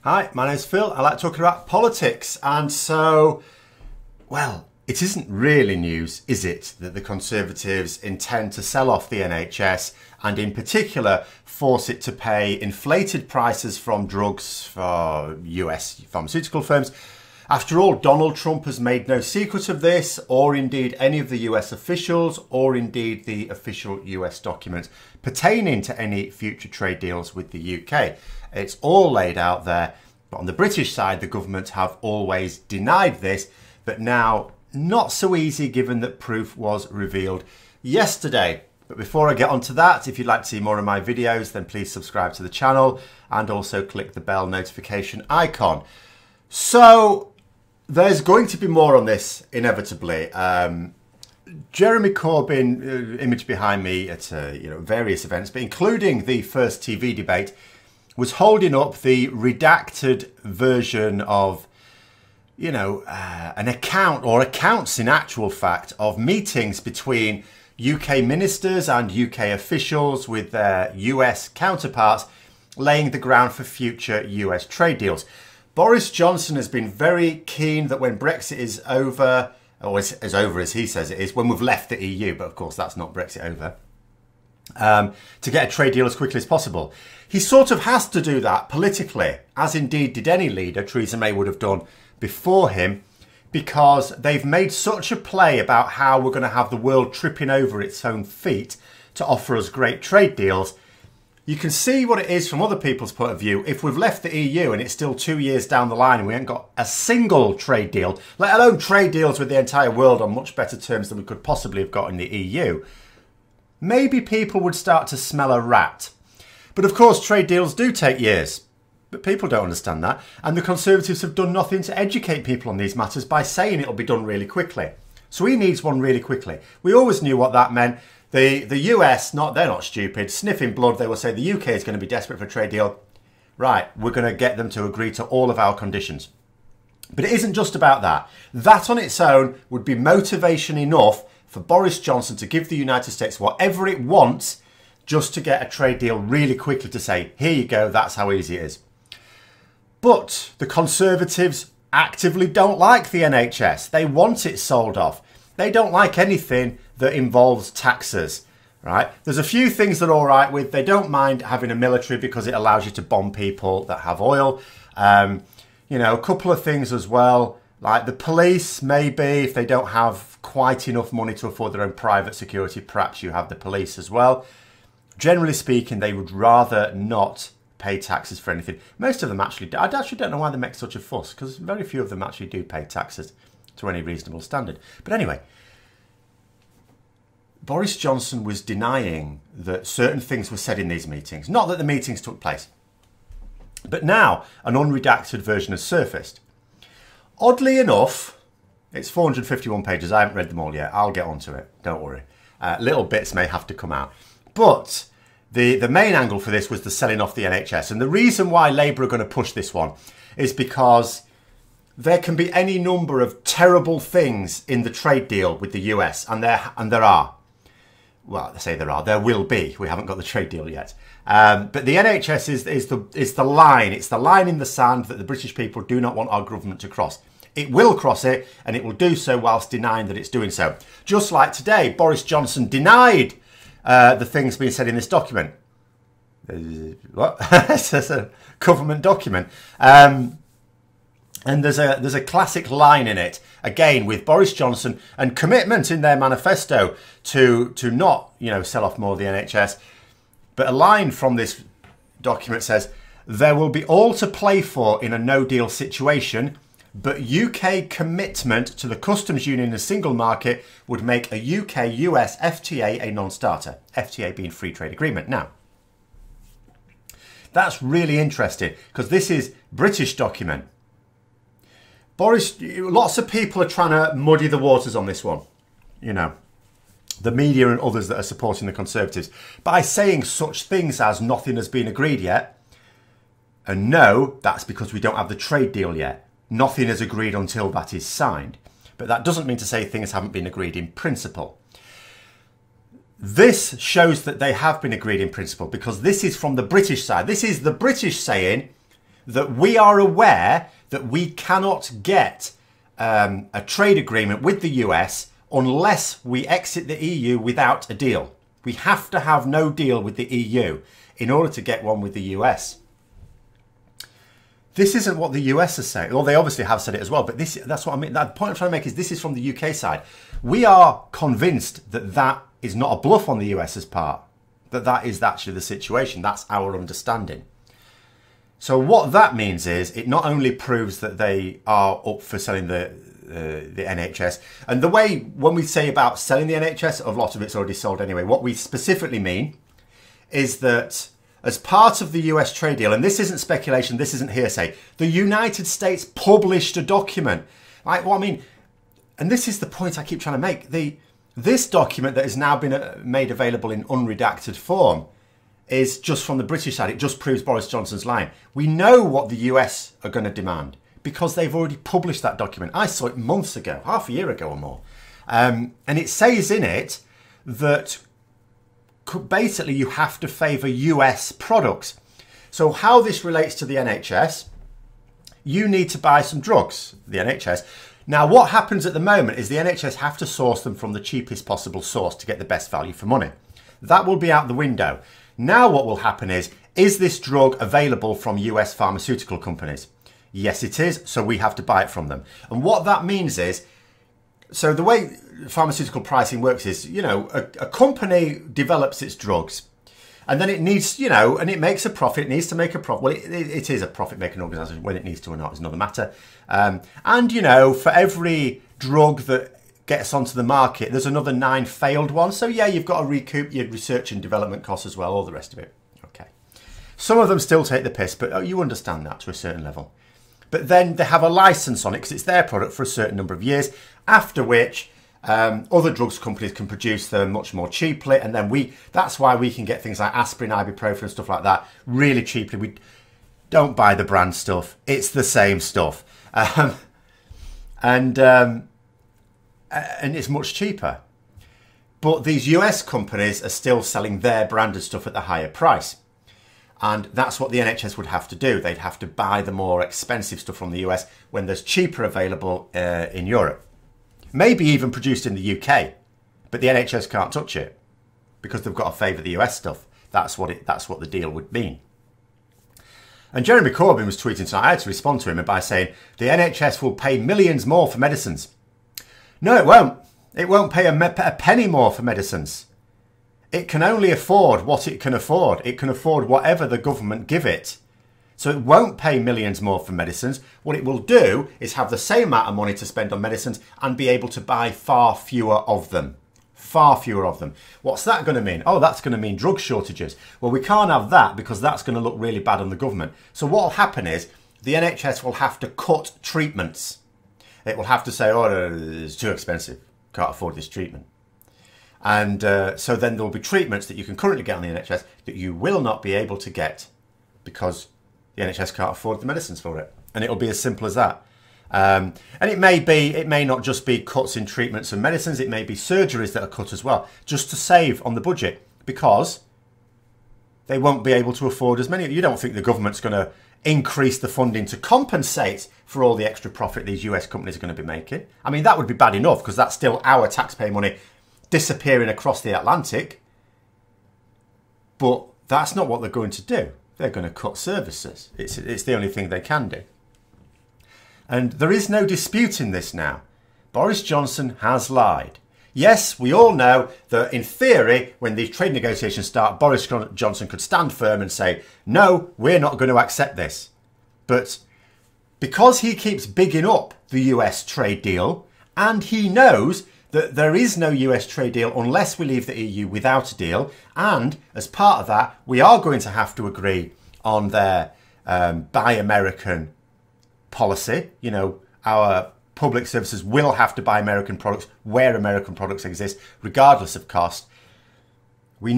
Hi, my name's Phil. I like talking about politics. And so, well, it isn't really news, is it, that the Conservatives intend to sell off the NHS and in particular force it to pay inflated prices from drugs for US pharmaceutical firms. After all, Donald Trump has made no secret of this, or indeed any of the US officials, or indeed the official US documents pertaining to any future trade deals with the UK. It's all laid out there. But on the British side, the government have always denied this, but now not so easy given that proof was revealed yesterday. But before I get onto that, if you'd like to see more of my videos, then please subscribe to the channel and also click the bell notification icon. So there's going to be more on this inevitably. Jeremy Corbyn, image behind me at various events, but including the first TV debate, was holding up the redacted version of, an account, or accounts in actual fact, of meetings between UK ministers and UK officials with their US counterparts, laying the ground for future US trade deals. Boris Johnson has been very keen that when Brexit is over, or as over as he says it is, when we've left the EU, but of course that's not Brexit over, to get a trade deal as quickly as possible. He sort of has to do that politically, as indeed did any leader. Theresa May would have done before him, because they've made such a play about how we're going to have the world tripping over its own feet to offer us great trade deals. You can see what it is from other people's point of view. If we've left the EU and it's still 2 years down the line and we ain't got a single trade deal, let alone trade deals with the entire world on much better terms than we could possibly have got in the EU, maybe people would start to smell a rat. But of course, trade deals do take years. But people don't understand that. And the Conservatives have done nothing to educate people on these matters by saying it'll be done really quickly. So he needs one really quickly. We always knew what that meant. The US, they're not stupid. Sniffing blood, they will say the UK is going to be desperate for a trade deal. Right, we're going to get them to agree to all of our conditions. But it isn't just about that. That on its own would be motivation enough for Boris Johnson to give the United States whatever it wants just to get a trade deal really quickly, to say, here you go, that's how easy it is. But the Conservatives actively don't like the NHS. They want it sold off. They don't like anything that involves taxes, right? There's a few things they're all right with. They don't mind having a military because it allows you to bomb people that have oil. A couple of things as well, like the police, maybe if they don't have quite enough money to afford their own private security, perhaps you have the police as well. Generally speaking, they would rather not pay taxes for anything. Most of them actually, I actually don't know why they make such a fuss, because very few of them actually do pay taxes to any reasonable standard. But anyway, Boris Johnson was denying that certain things were said in these meetings. Not that the meetings took place. But now an unredacted version has surfaced. Oddly enough, it's 451 pages. I haven't read them all yet. I'll get onto it. Don't worry. Little bits may have to come out. But the main angle for this was the selling off the NHS. And the reason why Labour are going to push this one is because there can be any number of terrible things in the trade deal with the US. And there are. Well, I say there are. There will be. We haven't got the trade deal yet. But the NHS is the line. It's the line in the sand that the British people do not want our government to cross. It will cross it, and it will do so whilst denying that it's doing so. Just like today, Boris Johnson denied the things being said in this document. What? It's a government document. And there's a classic line in it, again, with Boris Johnson and commitment in their manifesto to not, sell off more of the NHS. But a line from this document says, there will be all to play for in a no-deal situation, but UK commitment to the customs union and single market would make a UK-US FTA a non-starter. FTA being free trade agreement. Now, that's really interesting because this is British document. Lots of people are trying to muddy the waters on this one. The media and others that are supporting the Conservatives by saying such things as nothing has been agreed yet. And no, that's because we don't have the trade deal yet. Nothing is agreed until that is signed. But that doesn't mean to say things haven't been agreed in principle. This shows that they have been agreed in principle because this is from the British side. This is the British saying that we are aware that we cannot get a trade agreement with the US unless we exit the EU without a deal. We have to have no deal with the EU in order to get one with the US. This isn't what the US is saying. Well, they obviously have said it as well, but that's what I mean. The point I'm trying to make is this is from the UK side. We are convinced that that is not a bluff on the US's part, that is actually the situation. That's our understanding. So what that means is it not only proves that they are up for selling the NHS, and the way when we say about selling the NHS, a lot of it's already sold anyway. What we specifically mean is that as part of the US trade deal, and this isn't speculation, this isn't hearsay, the United States published a document. Like, what I mean, and this is the point I keep trying to make, this document that has now been made available in unredacted form is just from the British side. It just proves Boris Johnson's line. We know what the US are going to demand because they've already published that document. I saw it months ago, half a year ago or more. And it says in it that basically you have to favour US products. So how this relates to the NHS, you need to buy some drugs, the NHS. Now what happens at the moment is the NHS have to source them from the cheapest possible source to get the best value for money. That will be out the window. Now what will happen is this drug available from US pharmaceutical companies? Yes it is, so we have to buy it from them. And what that means is, so the way pharmaceutical pricing works is, you know, a company develops its drugs and then it needs, you know, and it makes a profit, it needs to make a profit. Well, it is a profit-making organisation. When it needs to or not is another matter. And, you know, for every drug that gets onto the market, there's another 9 failed ones. So, yeah, you've got to recoup your research and development costs as well, all the rest of it. Okay. Some of them still take the piss, but you understand that to a certain level. But then they have a license on it because it's their product for a certain number of years, after which other drugs companies can produce them much more cheaply. And then that's why we can get things like aspirin, ibuprofen and stuff like that really cheaply. We don't buy the brand stuff. It's the same stuff. And it's much cheaper. But these US companies are still selling their branded stuff at the higher price. And that's what the NHS would have to do. They'd have to buy the more expensive stuff from the US when there's cheaper available in Europe. Maybe even produced in the UK. But the NHS can't touch it because they've got to favour the US stuff. That's what the deal would mean. And Jeremy Corbyn was tweeting tonight. I had to respond to him by saying the NHS will pay millions more for medicines. No, it won't. It won't pay a penny more for medicines. It can only afford what it can afford. It can afford whatever the government give it. So it won't pay millions more for medicines. What it will do is have the same amount of money to spend on medicines and be able to buy far fewer of them. Far fewer of them. What's that going to mean? Oh, that's going to mean drug shortages. Well, we can't have that because that's going to look really bad on the government. So what will happen is the NHS will have to cut treatments. It will have to say, oh, no, it's too expensive. Can't afford this treatment. And so then there will be treatments that you can currently get on the NHS that you will not be able to get because the NHS can't afford the medicines for it. And it'll be as simple as that. And it may not just be cuts in treatments and medicines. It may be surgeries that are cut as well, just to save on the budget because they won't be able to afford as many. You don't think the government's going to increase the funding to compensate for all the extra profit these US companies are going to be making? I mean, that would be bad enough because that's still our taxpayer money disappearing across the Atlantic. But that's not what they're going to do. They're going to cut services. It's the only thing they can do. And there is no disputing this now. Boris Johnson has lied. Yes, we all know that in theory, when these trade negotiations start, Boris Johnson could stand firm and say, no, we're not going to accept this. But because he keeps bigging up the US trade deal, and he knows that there is no US trade deal unless we leave the EU without a deal. And as part of that, we are going to have to agree on their Buy American policy. You know, our public services will have to buy American products where American products exist, regardless of cost. He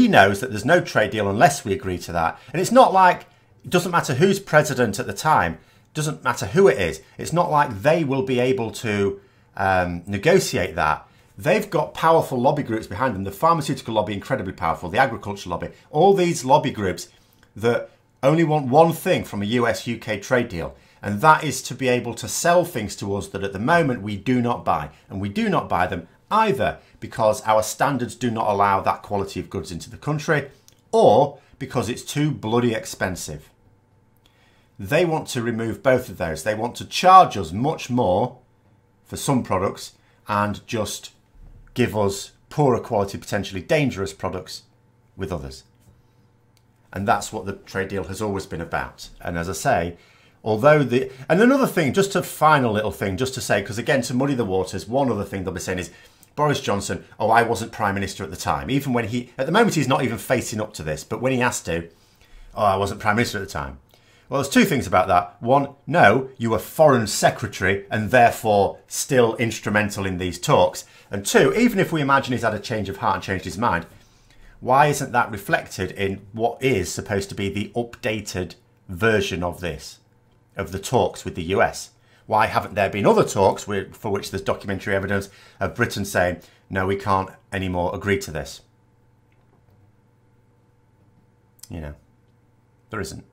knows that there's no trade deal unless we agree to that. And it's not like, it doesn't matter who's president at the time, doesn't matter who it is. It's not like they will be able to negotiate that. They've got powerful lobby groups behind them. The pharmaceutical lobby, incredibly powerful. The agriculture lobby. All these lobby groups that only want one thing from a US-UK trade deal, and that is to be able to sell things to us that at the moment we do not buy. And we do not buy them either because our standards do not allow that quality of goods into the country, or because it's too bloody expensive. They want to remove both of those. They want to charge us much more for some products and just give us poorer quality, potentially dangerous products with others. And that's what the trade deal has always been about. And as I say, although and another thing, just a final little thing, just to say, because again, to muddy the waters, one other thing they'll be saying is, Boris Johnson, oh, I wasn't Prime Minister at the time. Even when at the moment, he's not even facing up to this, but when he has to, oh, I wasn't Prime Minister at the time. Well, there's two things about that. One, no, you were Foreign Secretary and therefore still instrumental in these talks. And two, even if we imagine he's had a change of heart and changed his mind, why isn't that reflected in what is supposed to be the updated version of this, of the talks with the US? Why haven't there been other talks for which there's documentary evidence of Britain saying, no, we can't anymore agree to this? You know, there isn't.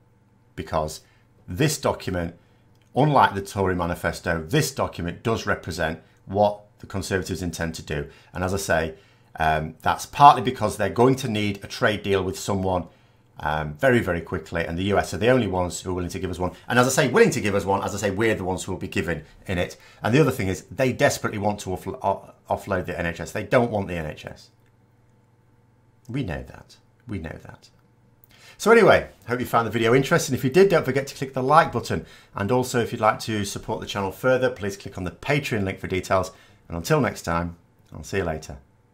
Because this document, unlike the Tory manifesto, this document does represent what the Conservatives intend to do. And as I say, that's partly because they're going to need a trade deal with someone very, very quickly. And the US are the only ones who are willing to give us one. And as I say, willing to give us one, as I say, we're the ones who will be given in it. And the other thing is they desperately want to offload the NHS. They don't want the NHS. We know that. We know that. So anyway, hope you found the video interesting. If you did, don't forget to click the like button. And also, if you'd like to support the channel further, please click on the Patreon link for details. And until next time, I'll see you later.